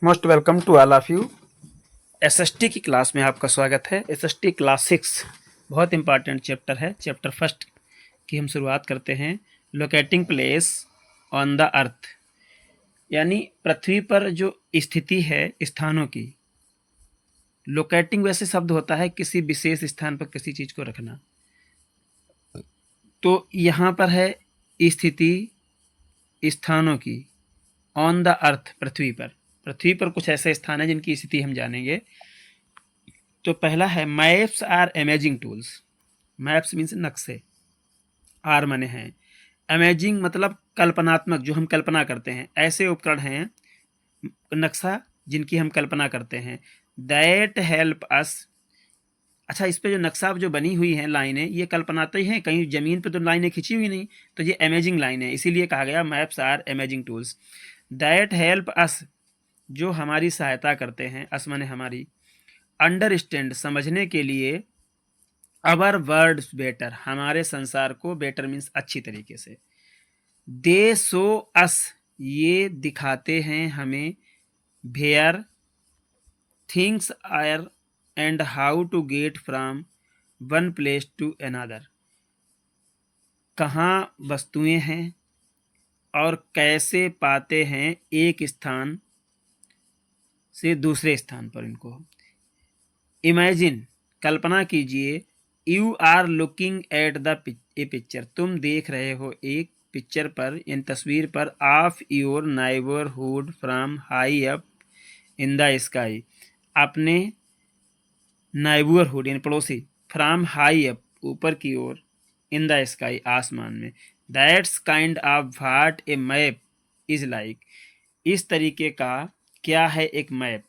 Most welcome to all of you. SST की class में आपका स्वागत है। एसएसटी क्लास 6 बहुत इंपॉर्टेंट चैप्टर है। चैप्टर फर्स्ट की हम शुरुआत करते हैं। Locating place on the earth, यानी पृथ्वी पर जो स्थिति है स्थानों की। लोकेटिंग वैसे शब्द होता है किसी विशेष स्थान पर किसी चीज़ को रखना। तो यहाँ पर है स्थिति स्थानों की ऑन द अर्थ, पृथ्वी पर। पृथ्वी पर कुछ ऐसे स्थान हैं जिनकी स्थिति हम जानेंगे। तो पहला है maps are amazing tools. Maps means नक्शे, आर माने हैं, अमेजिंग मतलब कल्पनात्मक, जो हम कल्पना करते हैं। ऐसे उपकरण हैं नक्शा जिनकी हम कल्पना करते हैं। दैट हेल्प अस। अच्छा, इस पे जो नक्शा जो बनी हुई हैं लाइनें, ये कल्पनाती हैं, कहीं जमीन पे तो लाइनें खींची हुई नहीं। तो ये अमेजिंग लाइन है, इसीलिए कहा गया maps are amazing tools. That help us, जो हमारी सहायता करते हैं, अस माने हमारी, अंडरस्टैंड समझने के लिए, अवर वर्ड्स बेटर हमारे संसार को, बेटर मीन्स अच्छी तरीके से। दे शो अस, ये दिखाते हैं हमें, where things are and how to get from one place to another, कहाँ वस्तुएं हैं और कैसे पाते हैं एक स्थान से दूसरे स्थान पर इनको। इमेजिन कल्पना कीजिए, you are looking at the a picture, तुम देख रहे हो एक पिक्चर पर, इन तस्वीर पर, of your neighbourhood from high up in the sky, अपने नाइबरहुड यानी पड़ोसी, फ्रॉम हाई अप ऊपर की ओर, इन द स्काई आसमान में। That's kind of what A map is like, इस तरीके का क्या है एक map.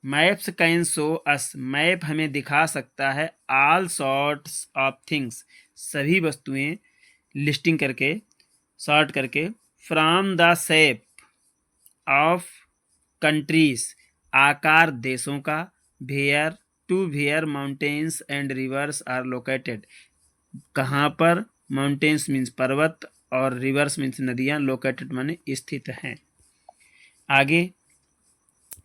Maps can show us, map हमें दिखा सकता है, ऑल सॉर्ट्स ऑफ थिंग्स, सभी वस्तुएं, लिस्टिंग करके, सॉर्ट करके, from the shape of countries, आकार देशों का, where to where mountains and rivers are located, कहाँ पर, माउंटेन्स मीन्स पर्वत और रिवर्स मीन्स नदियाँ, लोकेटेड माने स्थित हैं। आगे,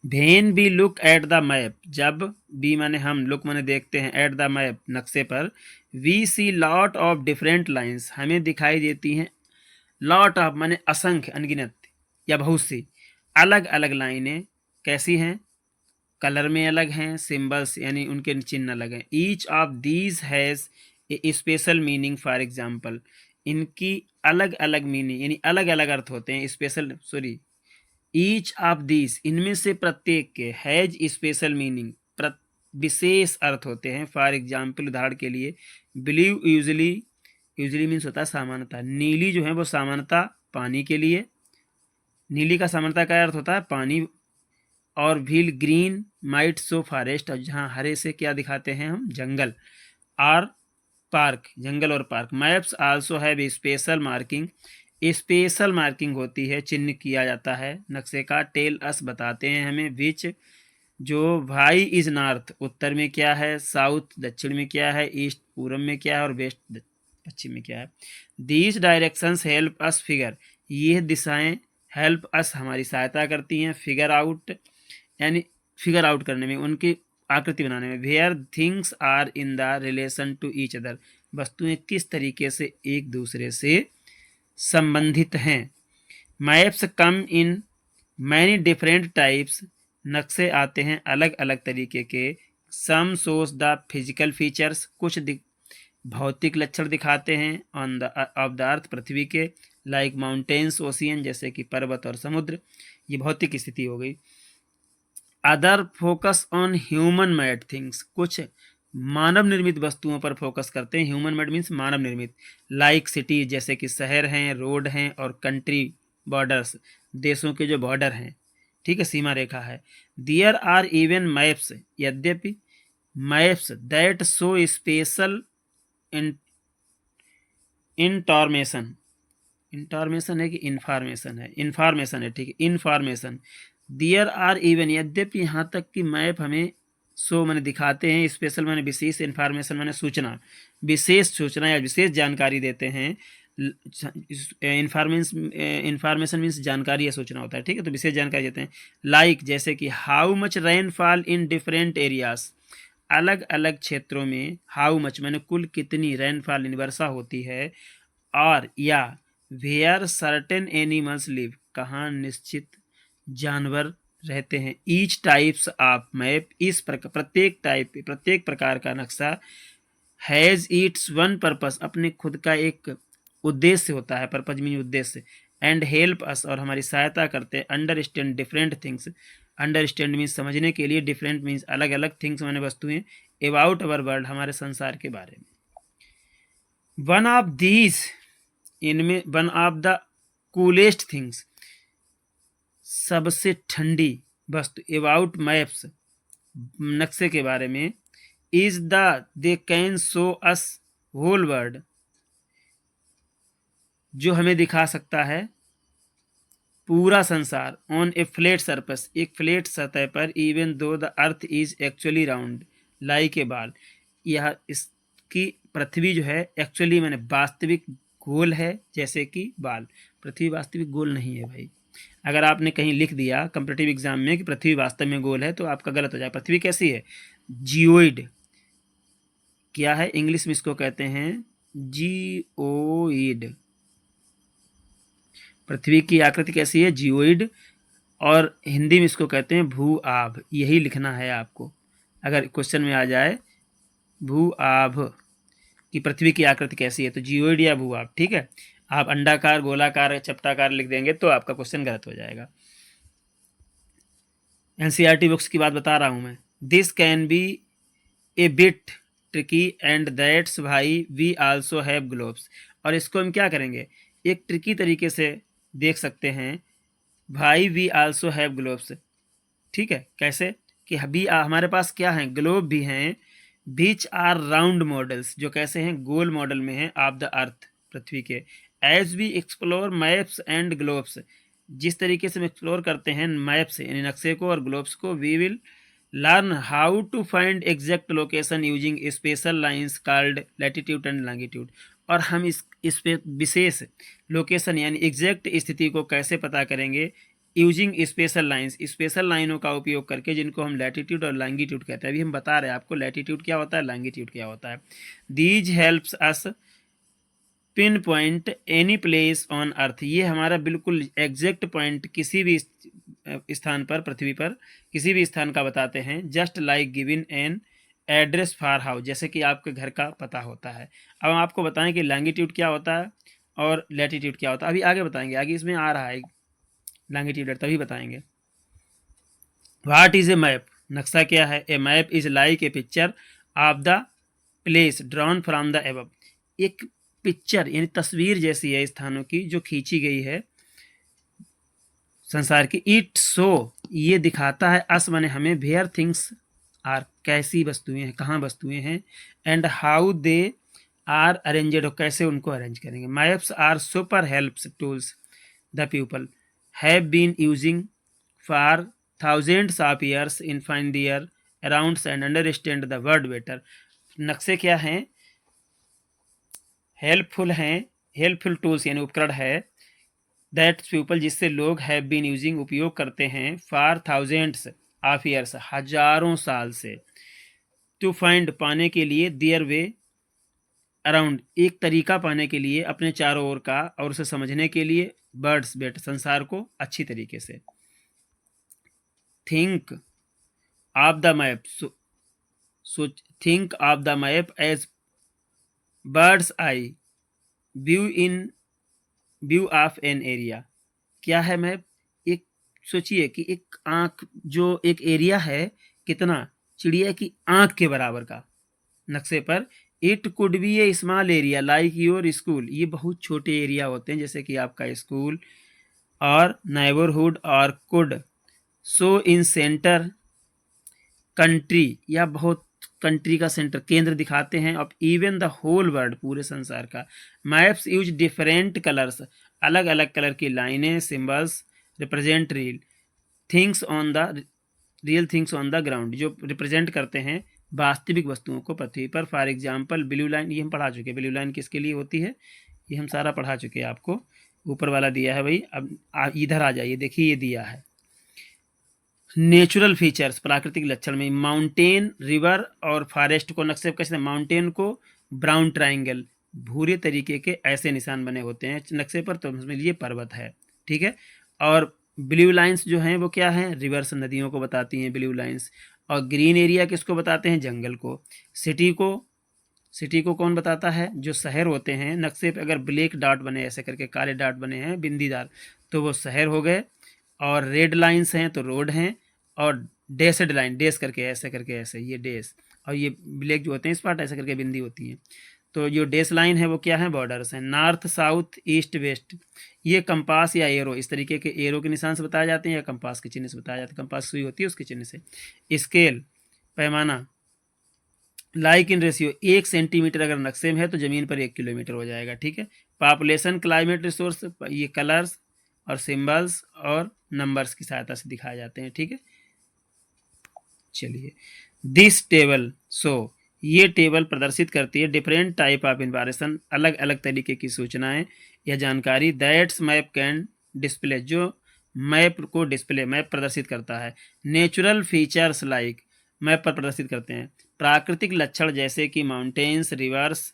when B look at the map, जब बी माने हम, लुक माने देखते हैं, एट द मैप नक्शे पर, we see lot of different lines, हमें दिखाई देती हैं, लॉट ऑफ माने असंख्य, अनगिनत या बहुत सी अलग अलग लाइनें। कैसी हैं? कलर में अलग हैं, सिंबल्स यानी उनके चिन्ह अलग हैं। Each of these has a special meaning, for example, इनकी अलग अलग मीनिंग यानी अलग अलग अर्थ होते हैं। Special sorry, each of these, इनमें से प्रत्येक के, हैज स्पेशल मीनिंग, विशेष अर्थ होते हैं। फॉर एग्जाम्पल, उदाहरण के लिए, ब्लू यूजली, यूजली मीन्स होता है सामान्यतः, नीली जो है वो सामान्यतः पानी के लिए, नीली का सामान्यतः का अर्थ होता है पानी। और wheel green might show forest, और जहाँ हरे से क्या दिखाते हैं हम, जंगल। और पार्क, जंगल और park. Maps also have special marking, special marking होती है, चिन्ह किया जाता है नक्शे का। टेल अस, बताते हैं हमें, विच, जो, भाई इज नॉर्थ, उत्तर में क्या है, साउथ दक्षिण में क्या है, ईस्ट पूर्व में क्या है, और वेस्ट पश्चिम में क्या है। These directions help us figure, ये दिशाएं हेल्प अस हमारी सहायता करती हैं, फिगर आउट यानी फिगर आउट करने में, उनकी आकृति बनाने में। Where things are in the relation to each other, वस्तुएं किस तरीके से एक दूसरे से संबंधित हैं। Maps come in many different types, नक्शे आते हैं अलग अलग तरीके के। Some shows the physical features, कुछ भौतिक लक्षण दिखाते हैं, on the of the earth, पृथ्वी के, लाइक माउंटेन्स, ओशियन, जैसे कि पर्वत और समुद्र, ये भौतिक स्थिति हो गई। Other focus on human made things, कुछ मानव निर्मित वस्तुओं पर फोकस करते हैं। ह्यूमन मेड मीन्स मानव निर्मित, लाइक सिटी, जैसे कि शहर हैं, रोड हैं, और कंट्री बॉर्डर्स, देशों के जो बॉर्डर हैं, ठीक है, सीमा रेखा है। दियर आर इवन मैप्स, यद्यपि maps that show special information, information है कि इंफॉर्मेशन है, इंफॉर्मेशन है, ठीक है, इंफॉर्मेशन। दियर आर इवन, यद्यपि, यहाँ तक कि मैप हमें शो मैंने दिखाते हैं, स्पेशल मैंने विशेष, इंफॉर्मेशन मैंने सूचना, विशेष सूचना या विशेष जानकारी देते हैं, इंफॉर्मेशन मीन्स जानकारी या सोचना होता है, ठीक है। तो विशेष जानकारी देते हैं, लाइक जैसे कि how much rainfall in different areas, अलग अलग क्षेत्रों में हाउ मच मैंने कुल कितनी रेनफॉल इन वर्षा होती है, और या वेयर सर्टेन एनिमल्स लिव, कहाँ निश्चित जानवर रहते हैं। ईच टाइप्स ऑफ मैप, इस प्रत्येक प्रकार का नक्शा हैज़ इट्स वन पर्पस, अपने खुद का एक उद्देश्य होता है, पर्पज मीन उद्देश्य, एंड हेल्प अस, और हमारी सहायता करते हैं, understand different things, understand means समझने के लिए, डिफरेंट मीन्स अलग अलग, थिंग्स माने वस्तुएं, अबाउट अवर वर्ल्ड, हमारे संसार के बारे में। वन ऑफ दीज, इनमें one of the coolest things, सबसे ठंडी वस्तु, अबाउट मैप्स, नक्शे के बारे में, is they can show us whole world, जो हमें दिखा सकता है पूरा संसार, ऑन ए फ्लैट सरफेस, एक फ्लैट सतह पर, even though the earth is actually round like a ball, यह इसकी पृथ्वी जो है एक्चुअली मैंने वास्तविक गोल है जैसे कि बाल। पृथ्वी वास्तविक गोल नहीं है भाई। अगर आपने कहीं लिख दिया कंपैरेटिव एग्जाम में कि पृथ्वी वास्तव में गोल है तो आपका गलत हो जाए। पृथ्वी कैसी है? जियोइड। क्या है? इंग्लिश में इसको कहते हैं जियोइड। पृथ्वी की आकृति कैसी है? जियोइड। और हिंदी में इसको कहते हैं भू आभ। यही लिखना है आपको अगर क्वेश्चन में आ जाए भू आभ कि पृथ्वी की आकृति कैसी है, तो जियोइड या भू आभ। ठीक है, आप अंडाकार, गोलाकार, चपटाकार लिख देंगे तो आपका क्वेश्चन गलत हो जाएगा। एनसीईआरटी बुक्स की बात बता रहा हूं मैं। This can be a bit tricky and that's why we also have globes. और इसको हम क्या करेंगे, एक ट्रिकी तरीके से देख सकते हैं। भाई वी आल्सो हैव ग्लोब्स, ठीक है। कैसे कि अभी हमारे पास क्या है, ग्लोब भी हैं, बीच आर राउंड मॉडल्स, जो कैसे हैं, गोल मॉडल में हैं, ऑफ द अर्थ, पृथ्वी के। As we explore maps and globes, जिस तरीके से हम एक्सप्लोर करते हैं मैप्स यानी नक्शे को और ग्लोब्स को, we will learn how to find exact location using special lines called latitude and longitude. और हम इस पे विशेष लोकेशन यानी एग्जैक्ट स्थिति को कैसे पता करेंगे, यूजिंग स्पेशल लाइंस, स्पेशल लाइनों का उपयोग करके, जिनको हम लैटिट्यूड और लॉन्गिट्यूड कहते हैं। अभी हम बता रहे हैं आपको लैटिट्यूड क्या होता है, लॉन्गिट्यूड क्या होता है। These helps us pin point any place on earth, ये हमारा बिल्कुल एग्जैक्ट पॉइंट किसी भी स्थान पर, पृथ्वी पर किसी भी स्थान का बताते हैं। Just like giving an address for house, जैसे कि आपके घर का पता होता है। अब हम आपको बताएं कि लॉन्गिट्यूड क्या होता है और लैटिट्यूड क्या होता है, अभी आगे बताएंगे, आगे इसमें आ रहा है लॉन्गिट्यूड, तभी बताएंगे। व्हाट इज ए मैप, नक्शा क्या है? A map is like a picture of the place drawn from the above, एक पिक्चर यानी तस्वीर जैसी है स्थानों की जो खींची गई है संसार की। इट शो, ये दिखाता है, अस माने हमें, वेयर थिंग्स आर, कैसी वस्तुएं हैं, कहाँ वस्तुएं हैं, and how they are arranged, और कैसे उनको अरेंज करेंगे। Maps are super helps tools the people have been using for thousands of years in find their arounds and understand the world better। नक्शे क्या हैं? हेल्पफुल हैं, हेल्पफुल टूल्स यानी उपकरण है, दैट पीपल जिससे लोग हैव बीन यूजिंग उपयोग करते हैं, फॉर थाउजेंड्स ऑफ ईयर्स हजारों साल से, टू फाइंड पाने के लिए, देयर वे अराउंड एक तरीका पाने के लिए, अपने चारों ओर का, और उसे समझने के लिए, बर्ड्स बेट संसार को अच्छी तरीके से। Think of the map, so think of the map as bird's eye view of an area. क्या है मैप? एक सोचिए कि एक आंख, जो एक एरिया है कितना, चिड़िया की आंख के बराबर का नक्शे पर। It could be A small area like your school, ये बहुत छोटे एरिया होते हैं जैसे कि आपका स्कूल, और नेबरहुड, और could so in centre country, या बहुत कंट्री का सेंटर, केंद्र दिखाते हैं, of even the whole world, पूरे संसार का। मैप्स यूज डिफरेंट कलर्स, अलग अलग कलर की लाइनें, symbols represent real things on the ground, जो रिप्रेजेंट करते हैं वास्तविक वस्तुओं को पृथ्वी पर। फॉर एग्जाम्पल ब्लू लाइन, ये हम पढ़ा चुके हैं, ब्लू लाइन किसके लिए होती है? ये हम सारा पढ़ा चुके हैं आपको। ऊपर वाला दिया है भाई, अब इधर आ जाइए, देखिए ये दिया है नेचुरल फीचर्स, प्राकृतिक लक्षण में माउंटेन, रिवर और फॉरेस्ट को नक्शे पर कैसे, माउंटेन को ब्राउन ट्राइंगल, भूरे तरीके के ऐसे निशान बने होते हैं नक्शे पर, तो समझ लीजिए पर्वत है, ठीक है। और ब्लू लाइंस जो हैं वो क्या हैं, रिवर्स, नदियों को बताती हैं ब्लू लाइंस। और ग्रीन एरिया किसको बताते हैं, जंगल को। सिटी को कौन बताता है, जो शहर होते हैं नक्शे पे अगर ब्लैक डॉट बने ऐसे करके, काले डॉट बने हैं बिंदीदार, तो वो शहर हो गए। और रेड लाइंस हैं तो रोड हैं। और डैशड लाइन, डैश करके ऐसे करके ऐसे, ये डैश, और ये ब्लैक जो होते हैं स्पॉट ऐसे करके बिंदी होती हैं। तो जो डैश लाइन है वो क्या है, बॉर्डर्स हैं। नॉर्थ, साउथ, ईस्ट, वेस्ट, ये कंपास या एरो, इस तरीके के एरो के निशान से बताए जाते हैं, या कंपास के चिन्ह से बताया जाता है, कंपास सुई होती है उसके चिन्ह से। स्केल, पैमाना, लाइक इन रेशियो, 1 सेंटीमीटर अगर नक्शे में है तो ज़मीन पर 1 किलोमीटर हो जाएगा, ठीक है। पॉपुलेशन, क्लाइमेट, रिसोर्स, ये कलर्स और सिंबल्स और नंबर्स की सहायता से दिखाए जाते हैं, ठीक है। चलिए, दिस टेबल सो, ये टेबल प्रदर्शित करती है डिफरेंट टाइप ऑफ इन्फॉर्मेशन, अलग अलग तरीके की सूचनाएं या जानकारी, दैट्स मैप कैन डिस्प्ले, जो मैप को डिस्प्ले, मैप प्रदर्शित करता है। नेचुरल फीचर्स लाइक, मैप पर प्रदर्शित करते हैं। प्राकृतिक लक्षण जैसे कि माउंटेन्स, रिवर्स,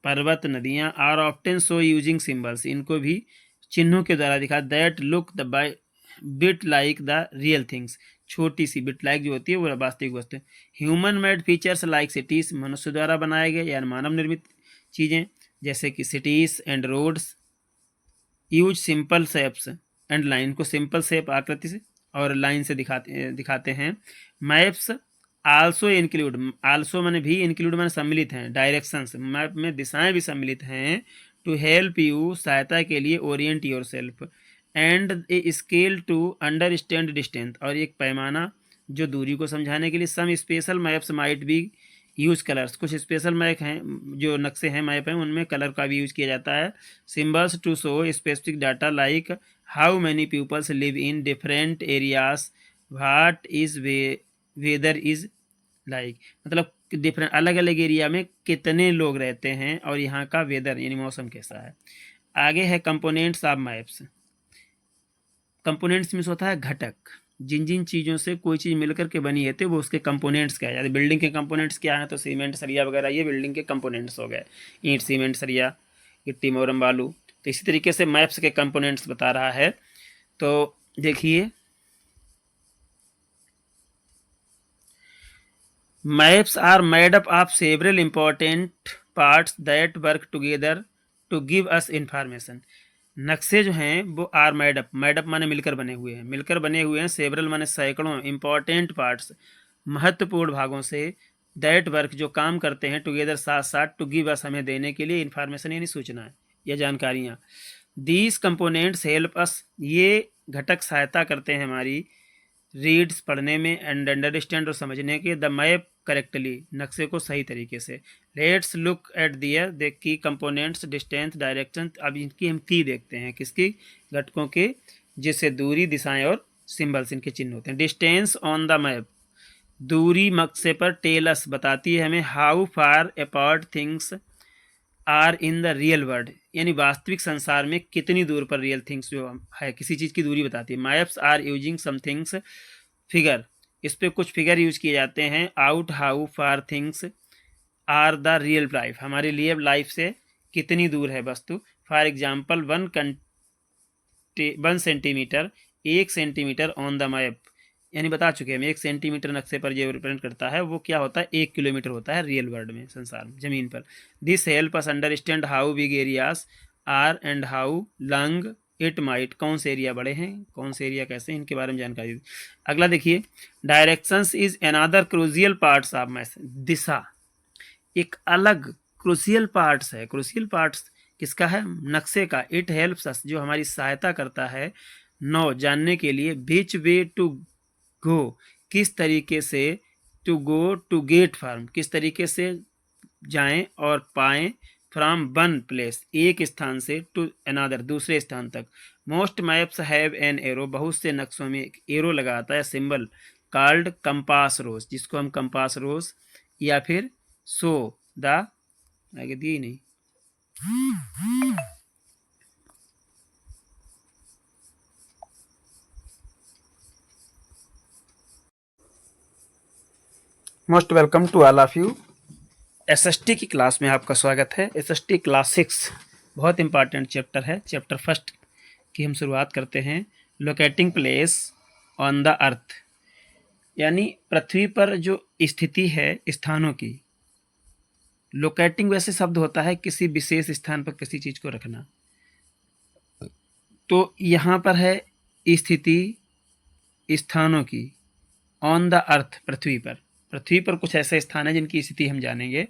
पर्वत, नदियाँ, are often show using symbols, इनको भी चिन्हों के द्वारा दिखा। That look the by bit like the real things, छोटी सी बिट लाइक जो होती है वो वास्तविक वस्तु है। Human made features like cities, मनुष्य द्वारा बनाए गए या मानव निर्मित चीज़ें जैसे कि cities and roads use simple shapes and line, को सिंपल शेप आकृति से और लाइन से दिखाते हैं। मैप्स आल्सो इंक्लूड, आल्सो मैंने भी, इंक्लूड मैंने सम्मिलित हैं, डायरेक्शंस, मैप में दिशाएं भी सम्मिलित हैं। टू हेल्प यू, सहायता के लिए, orient yourself, and a scale to understand distance, और एक पैमाना जो दूरी को समझाने के लिए। Some special maps might be use colours, कुछ स्पेशल मैप हैं, जो नक्शे हैं मैप हैं उनमें कलर का भी यूज किया जाता है। Symbols to show specific data like how many peoples live in different areas, what is weather is like, मतलब डिफरेंट, अलग अलग एरिया में कितने लोग रहते हैं और यहाँ का वेदर यानी मौसम कैसा है। आगे है components of maps. Components means होता है घटक, जिन जिन चीज़ों से कोई चीज़ मिलकर के बनी है तो वो उसके कंपोनेंट्स क्या है। बिल्डिंग के कंपोनेंट्स क्या है, तो सीमेंट, सरिया वगैरह, ये बिल्डिंग के कंपोनेंट्स हो गए, ईंट, सीमेंट, सरिया, गिट्टी, मोरम, बालू। तो इसी तरीके से मैप्स के कंपोनेंट्स बता रहा है। तो देखिए, maps are made up of several important parts that work together to give us information. नक्शे जो हैं वो आर मेडअप, मेडअप माने मिलकर बने हुए हैं, मिलकर बने हुए हैं, सेवरल माने सैकड़ों, इंपॉर्टेंट पार्ट्स, महत्वपूर्ण भागों से, दैट वर्क जो काम करते हैं, टुगेदर साथ साथ, टू गिव अस हमें देने के लिए, इन्फॉर्मेशन यानी सूचनाएं या जानकारियाँ। दीज कंपोनेंट्स हेल्प अस, ये घटक सहायता करते हैं हमारी, रीड्स पढ़ने में, एंड अंडरस्टैंड और समझने के, द मैप करेक्टली, नक्शे को सही तरीके से। लेट्स लुक एट दियर देख की कंपोनेंट्स, डिस्टेंस, डायरेक्शन, अब इनकी हम की देखते हैं, किसकी, घटकों के, जिससे दूरी, दिशाएं और सिंबल्स, इनके चिन्ह होते हैं। डिस्टेंस ऑन द मैप, दूरी नक्शे पर, टेलस बताती है हमें, how far apart things are in the real world, यानी वास्तविक संसार में कितनी दूर पर रियल थिंग्स जो है, किसी चीज़ की दूरी बताती है। Maps are using some things figure, इस पर कुछ फिगर यूज किए जाते हैं। Out how far things are the real life, हमारे लिए लाइफ से कितनी दूर है वस्तु। For example 1 centimetre, 1 centimetre on the map, यानी बता चुके हैं हम, 1 सेंटीमीटर नक्शे पर जो रिप्रेजेंट करता है वो क्या होता है, 1 किलोमीटर होता है रियल वर्ल्ड में, संसार में, जमीन पर। This help us understand how big areas are and how long it might, कौन से एरिया बड़े हैं, कौन से एरिया कैसे, इनके बारे में जानकारी दी। अगला देखिए, directions is another crucial parts of map, दिशा एक अलग क्रूशियल पार्ट्स है। क्रूशियल पार्ट्स किसका है, नक्शे का। इट हेल्प्स अस, जो हमारी सहायता करता है, नो जानने के लिए, विच वे टू गो, किस तरीके से, to go to get farm, किस तरीके से जाएं और पाएं, फ्रॉम वन प्लेस, एक स्थान से, टू अनदर, दूसरे स्थान तक। Most maps have an arrow, बहुत से नक्शों में एक एरो लगा आता है, सिंबल कॉल्ड कंपास रोज, जिसको हम कंपास रोज या फिर सो द, आगे दिए नहीं, most welcome to all of you. SST की क्लास में आपका स्वागत है। एसएसटी क्लास 6 बहुत इंपॉर्टेंट चैप्टर है। चैप्टर फर्स्ट की हम शुरुआत करते हैं। Locating place on the earth, यानी पृथ्वी पर जो स्थिति है स्थानों की। लोकेटिंग वैसे शब्द होता है किसी विशेष स्थान पर किसी चीज को रखना। तो यहाँ पर है स्थिति स्थानों की ऑन द अर्थ, पृथ्वी पर। पृथ्वी पर कुछ ऐसे स्थान है जिनकी स्थिति हम जानेंगे।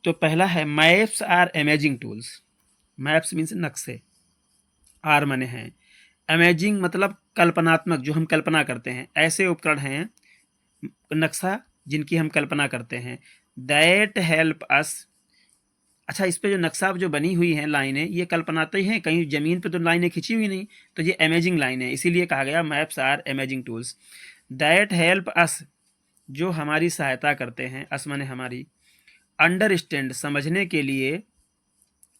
तो पहला है maps are amazing tools. Maps means नक्शे, आर माने हैं, अमेजिंग मतलब कल्पनात्मक, जो हम कल्पना करते हैं। ऐसे उपकरण हैं नक्शा जिनकी हम कल्पना करते हैं। दैट हेल्प अस। अच्छा, इस पे जो नक्शा जो बनी हुई हैं लाइनें, ये कल्पनाती हैं, कहीं जमीन पे तो लाइनें खिंची हुई नहीं, तो ये अमेजिंग लाइन है, इसीलिए कहा गया maps are amazing tools. That help us, जो हमारी सहायता करते हैं, अस माने हमारी, अंडरस्टैंड समझने के लिए,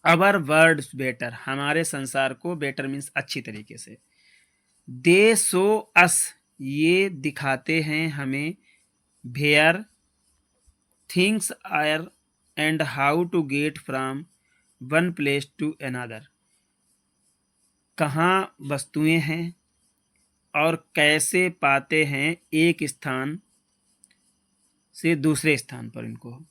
अवर वर्ड्स बेटर, हमारे संसार को, बेटर मीन्स अच्छी तरीके से। दे शो अस, ये दिखाते हैं हमें, where things are and how to get from one place to another, कहाँ वस्तुएं हैं और कैसे पाते हैं एक स्थान से दूसरे स्थान पर इनको।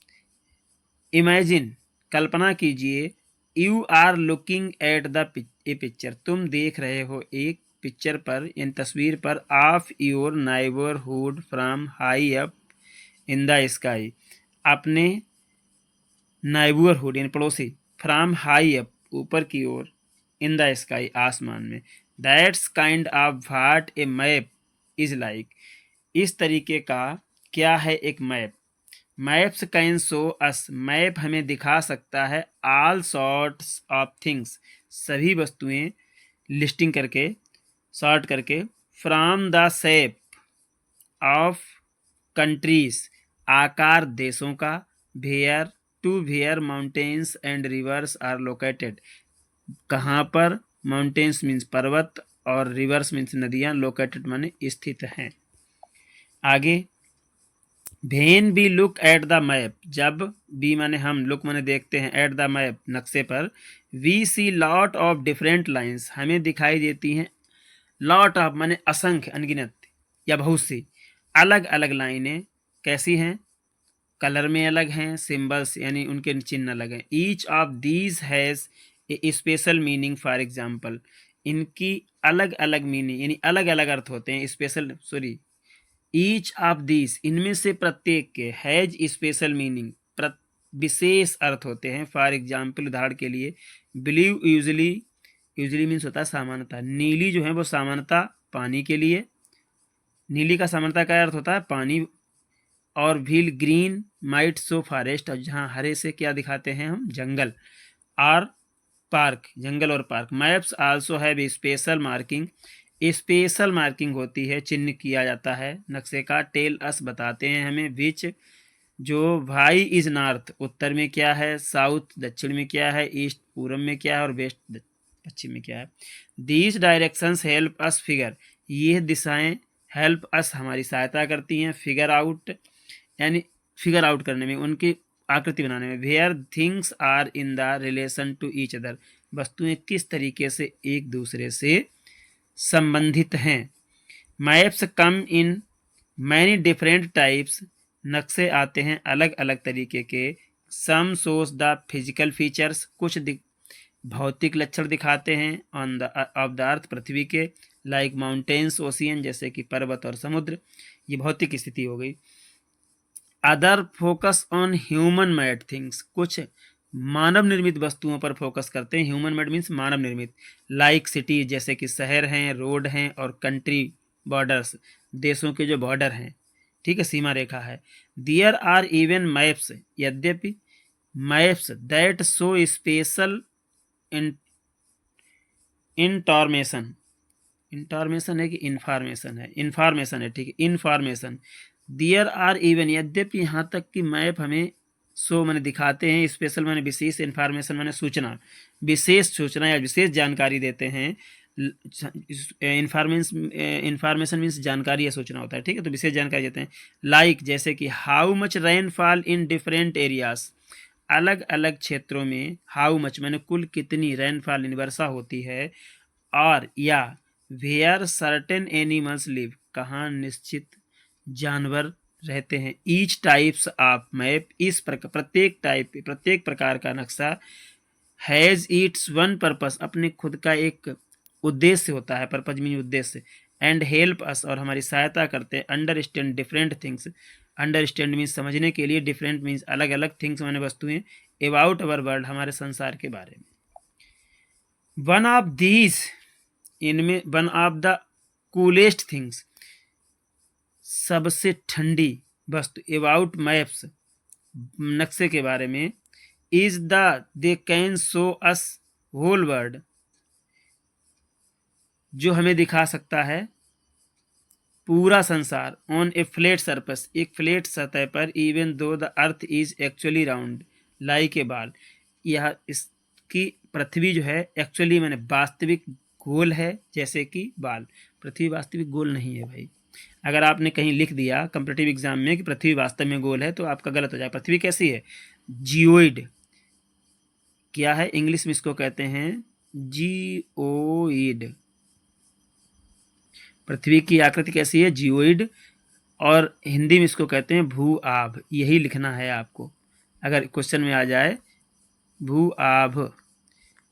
इमेजिन, कल्पना कीजिए, you are looking at the a picture, तुम देख रहे हो एक पिक्चर पर, इन तस्वीर पर, of your neighbourhood from high up in the sky, अपने नाइबरहुड यानी पड़ोसी, फ्रॉम हाई अप ऊपर की ओर, इन द स्काई आसमान में। That's kind of what A map is like, इस तरीके का क्या है एक map. Maps can show us, map हमें दिखा सकता है, ऑल सॉर्ट्स ऑफ थिंग्स, सभी वस्तुएं, लिस्टिंग करके, सॉर्ट करके, from the shape of countries, आकार देशों का, where to where mountains and rivers are located, कहाँ पर, माउंटेन्स मीन्स पर्वत और रिवर्स मीन्स नदियाँ, लोकेटेड माने स्थित हैं। आगे, when B look at the map, जब बी माने हम, लुक माने देखते हैं, एट द मैप नक्शे पर, we see lot of different lines, हमें दिखाई देती हैं, लॉट ऑफ माने असंख्य, अनगिनत या बहुत सी अलग अलग लाइनें। कैसी हैं? कलर में अलग हैं, सिंबल्स यानी उनके चिन्ह अलग हैं। Each of these has a special meaning, for example, इनकी अलग अलग मीनिंग यानी अलग अलग अर्थ होते हैं। Special, sorry, each of these, इनमें से प्रत्येक के, हैज स्पेशल मीनिंग, विशेष अर्थ होते हैं। फॉर एग्जाम्पल, उदाहरण के लिए, ब्लू यूजली, यूजली मीन्स होता है सामान्यतः, नीली जो है वो सामान्यतः पानी के लिए, नीली का सामान्यतः का अर्थ होता है पानी। और wheel green might so forest, और जहाँ हरे से क्या दिखाते हैं हम, जंगल। और पार्क, जंगल और park. Maps also have special marking, special marking होती है, चिन्ह किया जाता है नक्शे का। टेल अस, बताते हैं हमें, विच, जो, भाई इज नॉर्थ, उत्तर में क्या है, साउथ दक्षिण में क्या है, ईस्ट पूर्व में क्या है, और वेस्ट पश्चिम में क्या है। These directions help us figure, ये दिशाएं हेल्प अस, हमारी सहायता करती हैं, फिगर आउट यानी फिगर आउट करने में, उनकी आकृति बनाने में। Where things are in the relation to each other, वस्तुएं किस तरीके से एक दूसरे से संबंधित हैं। Maps come in many different types, नक्शे आते हैं अलग अलग तरीके के। Some shows the physical features, कुछ भौतिक लक्षण दिखाते हैं, on the of the earth, पृथ्वी के, लाइक माउंटेन्स, ओशियन, जैसे कि पर्वत और समुद्र, ये भौतिक स्थिति हो गई। Other focus on human made things, कुछ मानव निर्मित वस्तुओं पर फोकस करते हैं। ह्यूमन मेड मीन्स मानव निर्मित, लाइक सिटी, जैसे कि शहर हैं, रोड हैं, और कंट्री बॉर्डर्स, देशों के जो बॉर्डर हैं, ठीक है, सीमा रेखा है। दियर आर इवन मैप्स, यद्यपि maps that show special information, information है कि इंफॉर्मेशन है, इंफॉर्मेशन है, ठीक है, इंफॉर्मेशन। दियर आर इवन, यद्यपि यहाँ तक कि मैप हमें शो मैंने दिखाते हैं, स्पेशल मैंने विशेष, इन्फॉर्मेशन मैंने सूचना, विशेष सूचना या विशेष जानकारी देते हैं। इंफॉर्मेशन मीन्स जानकारी या सूचना होता है, ठीक है, तो विशेष जानकारी देते हैं। लाइक जैसे कि how much rainfall in different areas, अलग अलग क्षेत्रों में हाउ मच मैंने कुल कितनी रेनफॉल यानी वर्षा होती है, और या वेयर सर्टेन एनिमल्स लिव, कहाँ निश्चित जानवर रहते हैं। ईच टाइप्स ऑफ मैप, इस प्रत्येक प्रकार का नक्शा हैज़ इट्स वन पर्पस, अपने खुद का एक उद्देश्य होता है, पर्पज मीन उद्देश्य। एंड हेल्प अस, और हमारी सहायता करते हैं, understand different things, understand means समझने के लिए, डिफरेंट मीन्स अलग अलग, थिंग्स माने वस्तुएं, अबाउट अवर वर्ल्ड, हमारे संसार के बारे में। वन ऑफ दीज, इनमें one of the coolest things, सबसे ठंडी वस्तु, अबाउट मैप्स, नक्शे के बारे में, is the they can show us whole world, जो हमें दिखा सकता है पूरा संसार, ऑन ए फ्लैट सरफेस, एक फ्लैट सतह पर, even though the earth is actually round like a ball, यह इसकी पृथ्वी जो है एक्चुअली मैंने वास्तविक गोल है जैसे कि बाल। पृथ्वी वास्तविक गोल नहीं है भाई। अगर आपने कहीं लिख दिया कंपैरेटिव एग्जाम में कि पृथ्वी वास्तव में गोल है तो आपका गलत हो जाएगा। पृथ्वी कैसी है? जियोइड। क्या है? इंग्लिश में इसको कहते हैं जियोइड। पृथ्वी की आकृति कैसी है? जियोइड। और हिंदी में इसको कहते हैं भू आभ। यही लिखना है आपको अगर क्वेश्चन में आ जाए भू आभ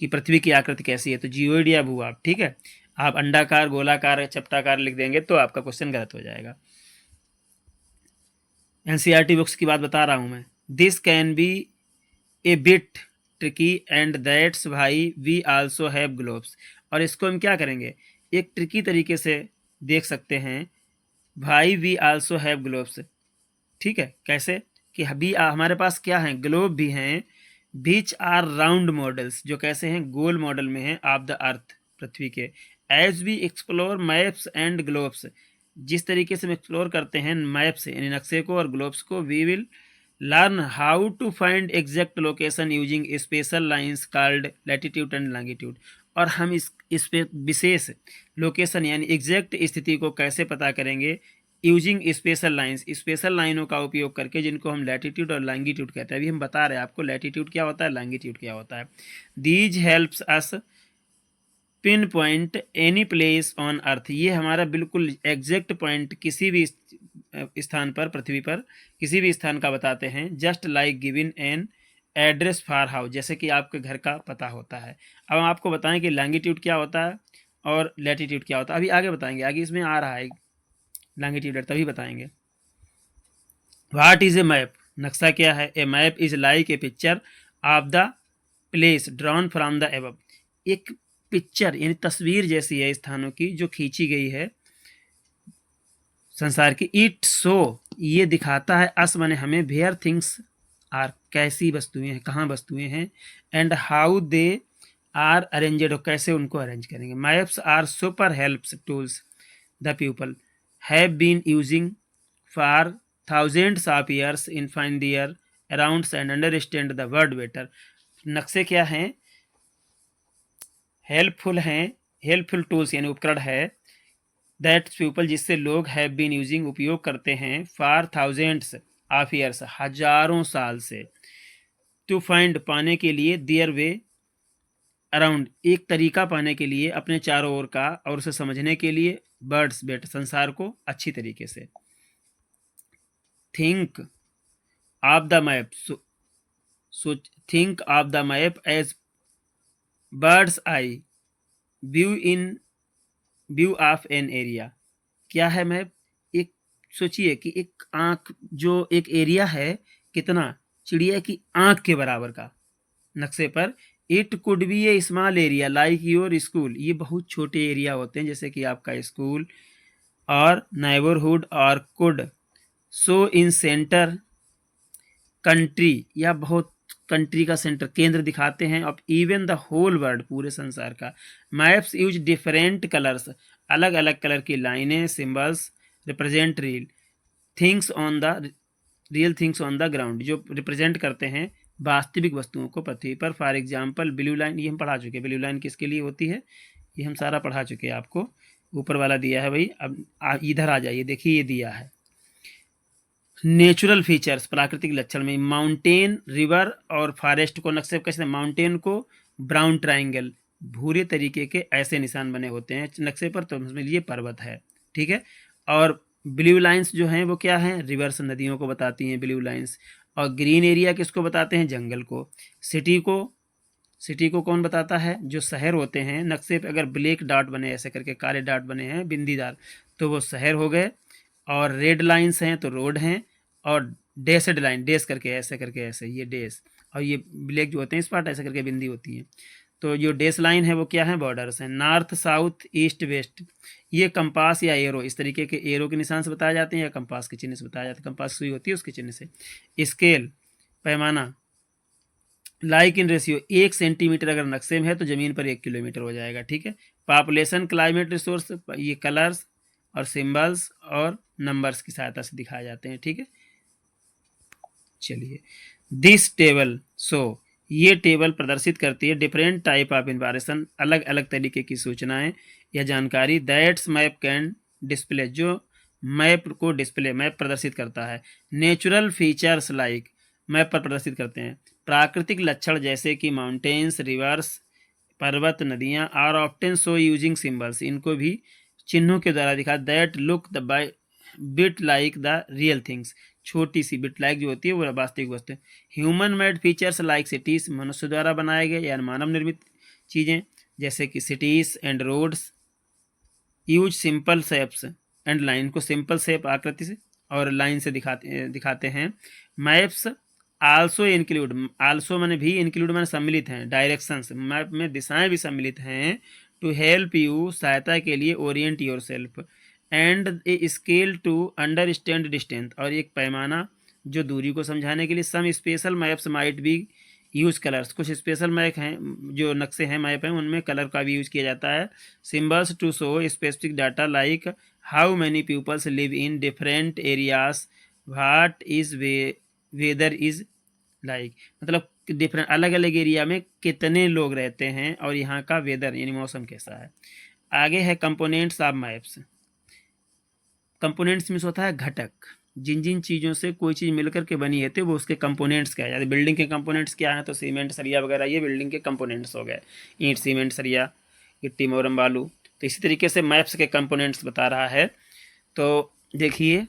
कि पृथ्वी की आकृति कैसी है, तो जियोइड या भू आभ। ठीक है, आप अंडाकार, गोलाकार, चपटाकार लिख देंगे तो आपका क्वेश्चन गलत हो जाएगा। एनसीईआरटी बुक्स की बात बता रहा हूं मैं। This can be a bit tricky and that's भाई वी आल्सो हैव ग्लोब्स। और इसको हम क्या करेंगे, एक ट्रिकी तरीके से देख सकते हैं भाई, वी आल्सो हैव ग्लोब्स। ठीक है, कैसे कि अभी हमारे पास क्या है, ग्लोब भी हैं, बीच आर राउंड मॉडल्स, जो कैसे हैं, गोल मॉडल में हैं, ऑफ द अर्थ, पृथ्वी के। As we explore maps and globes, जिस तरीके से हम एक्सप्लोर करते हैं मैप्स यानी नक्शे को और ग्लोब्स को, we will learn how to find exact location using special lines called latitude and longitude. और हम इस पे विशेष लोकेशन यानी एग्जैक्ट स्थिति को कैसे पता करेंगे, यूजिंग स्पेशल लाइंस, स्पेशल लाइनों का उपयोग करके, जिनको हम लैटिट्यूड और लॉन्गिट्यूड कहते हैं। अभी हम बता रहे हैं आपको लैटिट्यूड क्या होता है, लॉन्गिट्यूड क्या होता है। These helps us pin point any place on earth, ये हमारा बिल्कुल एग्जैक्ट पॉइंट किसी भी स्थान पर, पृथ्वी पर किसी भी स्थान का बताते हैं। Just like given an address for house, जैसे कि आपके घर का पता होता है। अब हम आपको बताएं कि लॉन्गिट्यूड क्या होता है और लैटिट्यूड क्या होता है, अभी आगे बताएंगे, आगे इसमें आ रहा है लॉन्गिट्यूड, तभी बताएंगे। व्हाट इज ए मैप, नक्शा क्या है? A map is like a picture of the place drawn from the above, एक पिक्चर यानी तस्वीर जैसी है स्थानों की जो खींची गई है संसार की। इट शो, ये दिखाता है, अस माने हमें, वेयर थिंग्स आर, कैसी वस्तुएं हैं, कहाँ वस्तुएं हैं, and how they are arranged, कैसे उनको अरेंज करेंगे। Maps are super helps tools the people have been using for thousands of years in find their arounds and understand the world better। नक्शे क्या हैं? हेल्पफुल हैं, हेल्पफुल टूल्स यानी उपकरण है, दैट पीपल जिससे लोग हैव बीन यूजिंग उपयोग करते हैं, फॉर थाउजेंड्स ऑफ ईयर्स हजारों साल से, टू फाइंड पाने के लिए, देयर वे अराउंड एक तरीका पाने के लिए अपने चारों ओर का, और उसे समझने के लिए, बर्ड्स बेट संसार को अच्छी तरीके से। think of the map, so think of the map as bird's eye view of an area। क्या है मैप? एक सोचिए कि एक आंख, जो एक एरिया है कितना, चिड़िया की आंख के बराबर का नक्शे पर। It could be A small area like your school, ये बहुत छोटे एरिया होते हैं जैसे कि आपका स्कूल और नेबरहुड, और could so in centre country, या बहुत कंट्री का सेंटर, केंद्र दिखाते हैं, of even the whole world, पूरे संसार का। मैप्स यूज डिफरेंट कलर्स, अलग अलग कलर की लाइनें, symbols represent real things on the real things on the ground, जो रिप्रेजेंट करते हैं वास्तविक वस्तुओं को पृथ्वी पर। फॉर एग्जाम्पल ब्लू लाइन, ये हम पढ़ा चुके हैं, ब्लू लाइन किसके लिए होती है, ये हम सारा पढ़ा चुके हैं आपको। ऊपर वाला दिया है भाई, अब इधर आ जाइए, देखिए ये दिया है नेचुरल फीचर्स, प्राकृतिक लक्षण में माउंटेन, रिवर और फॉरेस्ट को नक्शे कैसे, माउंटेन को ब्राउन ट्राइंगल, भूरे तरीके के ऐसे निशान बने होते हैं नक्शे पर, तो उसमें ये पर्वत है, ठीक है। और ब्लू लाइंस जो हैं वो क्या हैं, रिवर्स, नदियों को बताती हैं ब्लू लाइंस। और ग्रीन एरिया किसको बताते हैं, जंगल को। सिटी को कौन बताता है, जो शहर होते हैं नक्शे पे अगर ब्लैक डॉट बने ऐसे करके, काले डॉट बने हैं बिंदीदार, तो वो शहर हो गए। और रेड लाइंस हैं तो रोड हैं। और डैशड लाइन, डैश करके ऐसे, ये डैश, और ये ब्लैक जो होते हैं स्पॉट ऐसे करके बिंदी होती है। तो जो डैश लाइन है वो क्या है, बॉर्डर्स हैं। नॉर्थ साउथ ईस्ट वेस्ट, ये कंपास या एरो, इस तरीके के एरो के निशान से बताए जाते हैं या कंपास के चिन्ह से बताए जाते हैं, कंपास सुई होती है उसके चिन्ह से। स्केल, पैमाना, लाइक इन रेशियो, 1 सेंटीमीटर अगर नक्शे में है तो ज़मीन पर 1 किलोमीटर हो जाएगा, ठीक है। पॉपुलेशन, क्लाइमेट, रिसोर्स, ये कलर्स और सिंबल्स और नंबर्स की सहायता से दिखाए जाते हैं, ठीक है। चलिए, दिस टेबल सो, ये टेबल प्रदर्शित करती है डिफरेंट टाइप ऑफ इन्फॉर्मेशन, अलग अलग तरीके की सूचनाएं या जानकारी, दैट्स मैप कैन डिस्प्ले, जो मैप को डिस्प्ले, मैप प्रदर्शित करता है। नेचुरल फीचर्स लाइक, मैप पर प्रदर्शित करते हैं। प्राकृतिक लक्षण जैसे कि माउंटेन्स, रिवर्स, पर्वत, नदियाँ, are often show using symbols, इनको भी चिन्हों के द्वारा दिखा। That look the by bit like the real things, छोटी सी बिट लाइक जो होती है वो वास्तविक वस्तु है। Human made features like cities, मनुष्य द्वारा बनाए गए या मानव निर्मित चीज़ें जैसे कि cities and roads use simple shapes and line, को सिंपल शेप आकृति से और लाइन से दिखाते हैं। मैप्स आल्सो इंक्लूड, आल्सो मैंने भी, इंक्लूड मैंने सम्मिलित हैं, डायरेक्शंस, मैप में दिशाएं भी सम्मिलित हैं। टू हेल्प यू, सहायता के लिए, orient yourself, and a scale to understand distance, और एक पैमाना जो दूरी को समझाने के लिए। Some special maps might be use colours, कुछ स्पेशल मैप हैं, जो नक्शे हैं मैप हैं उनमें कलर का भी यूज किया जाता है। Symbols to show specific data like how many peoples live in different areas, what is weather is like, मतलब डिफरेंट, अलग अलग एरिया में कितने लोग रहते हैं और यहाँ का वेदर यानी मौसम कैसा है। आगे है components of maps. Components means होता है घटक, जिन जिन चीज़ों से कोई चीज़ मिलकर के बनी है तो वो उसके कंपोनेंट्स क्या है। बिल्डिंग के कंपोनेंट्स क्या हैं, तो सीमेंट, सरिया वगैरह, ये बिल्डिंग के कंपोनेंट्स हो गए, ईंट, सीमेंट, सरिया, गिट्टी, मोरम, बालू। तो इसी तरीके से मैप्स के कंपोनेंट्स बता रहा है। तो देखिए,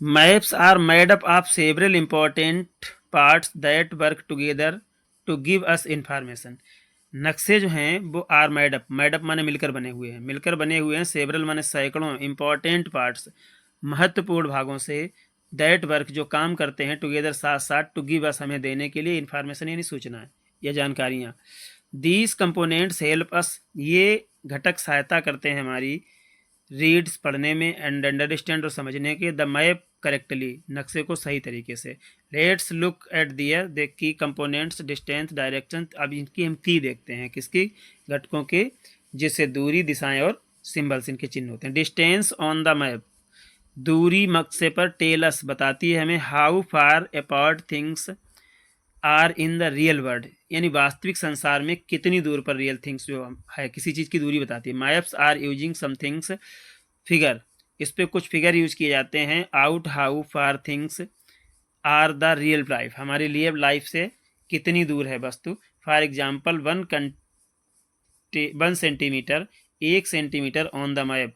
maps are made up of several important parts that work together to give us information. नक्शे जो हैं वो आर मेडअप, मेडअप माने मिलकर बने हुए हैं, मिलकर बने हुए हैं। सेवरल माने सैकड़ों, इंपॉर्टेंट पार्ट्स, महत्वपूर्ण भागों से, दैट वर्क जो काम करते हैं, टुगेदर साथ साथ, टू गिव अस हमें देने के लिए, इन्फॉर्मेशन यानी सूचनाएं या जानकारियाँ। दीज कंपोनेंट्स हेल्प अस, ये घटक सहायता करते हैं हमारी, रीड्स पढ़ने में, एंड अंडरस्टैंड और समझने के, द मैप करेक्टली, नक्शे को सही तरीके से। लेट्स लुक एट दियर, देख की कंपोनेंट्स, डिस्टेंस, डायरेक्शन, अब इनकी हम की देखते हैं, किसकी, घटकों के, जिससे दूरी, दिशाएं और सिंबल्स इनके चिन्ह होते हैं। डिस्टेंस ऑन द मैप, दूरी नक्शे पर, टेलस बताती है हमें, how far apart things are in the real world, यानी वास्तविक संसार में कितनी दूर पर रियल थिंग्स जो है, किसी चीज़ की दूरी बताती है। Maps are using some things figure, इस पे कुछ फिगर यूज किए जाते हैं। Out how far things are the real life, हमारे लिए लाइफ से कितनी दूर है वस्तु। For example 1 centimetre, 1 centimetre on the map,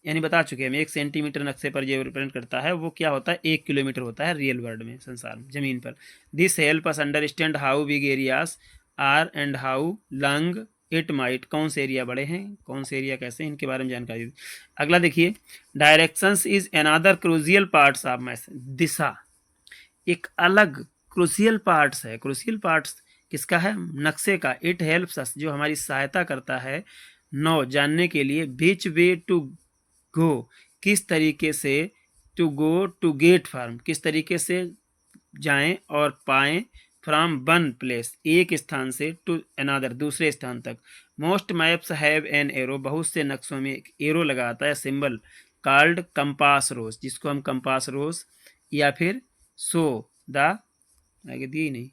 यानी बता चुके हैं हम, 1 सेंटीमीटर नक्शे पर जो रिप्रेजेंट करता है वो क्या होता है, 1 किलोमीटर होता है रियल वर्ल्ड में, संसार में, जमीन पर। This help us understand how big areas are and how long it might, कौन से एरिया बड़े हैं, कौन से एरिया कैसे हैं, इनके बारे में जानकारी दी। अगला देखिए, directions is another crucial parts of map, दिशा एक अलग क्रूशियल पार्ट्स है। क्रूशियल पार्ट्स किसका है, नक्शे का। इट हेल्प्स अस, जो हमारी सहायता करता है, नो जानने के लिए, विच वे टू गो, किस तरीके से, to go to get farm, किस तरीके से जाएं और पाएं, फ्रॉम वन प्लेस, एक स्थान से, टू अनदर, दूसरे स्थान तक। Most maps have an arrow, बहुत से नक्शों में एक एरो लगा आता है, सिंबल कॉल्ड कंपास रोज, जिसको हम कंपास रोज या फिर शो द, आगे दी नहीं,